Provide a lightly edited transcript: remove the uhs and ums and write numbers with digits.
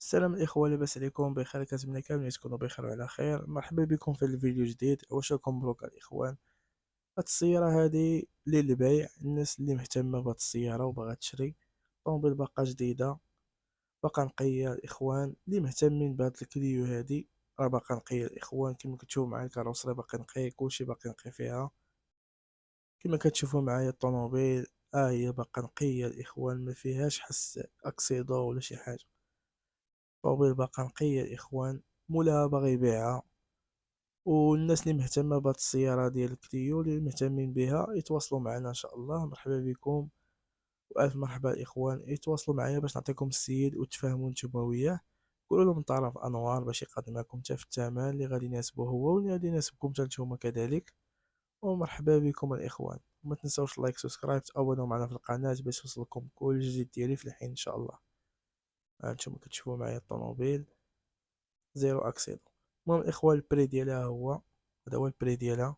السلام الإخوة، لاباس عليكم؟ بخير؟ كنتمنى كاملين تكونوا بخير وعلى خير. مرحبا بكم في الفيديو جديد. واش راكم مبروك الإخوان؟ هاد السيارة هادي للبيع. الناس اللي مهتمة بهاد السيارة وباغا تشري طوموبيل باقا جديدة، باقا نقية الإخوان. اللي مهتمين بهاد الكليو هادي راه باقا نقية الإخوان. كما كتشوفوا معايا الكاروسري باقي نقي، كلشي باقي نقي فيها. كما كتشوفوا معايا الطوموبيل هي باقا نقية الإخوان، ما فيهاش حس أكسيدو ولا شي حاجة. الطوموبيل باقا نقية الإخوان، مولاها باغي يبيعها. والناس اللي مهتمة بهاد السيارة ديال الكليو اللي مهتمين بها يتواصلوا معنا ان شاء الله. مرحبا بكم والف مرحبا الاخوان، يتواصلوا معايا باش نعطيكم السيد وتفاهموا نتوما وياه. قولوا له من طرف انوار باش يقدم لكم حتى في الثمن اللي غادي يناسبه هو واللي غادي يناسبكم حتى نتوما كذلك. ومرحبا بكم الاخوان، ما تنساوش لايك سبسكرايب تابونوا معنا في القناة باش يوصلكم كل جديد ديالي في الحين ان شاء الله. هانتوما كتشوفوا معايا الطوموبيل زيرو اكسيدو. المهم الاخوان البري ديالها هو، هذا هو البري ديالها.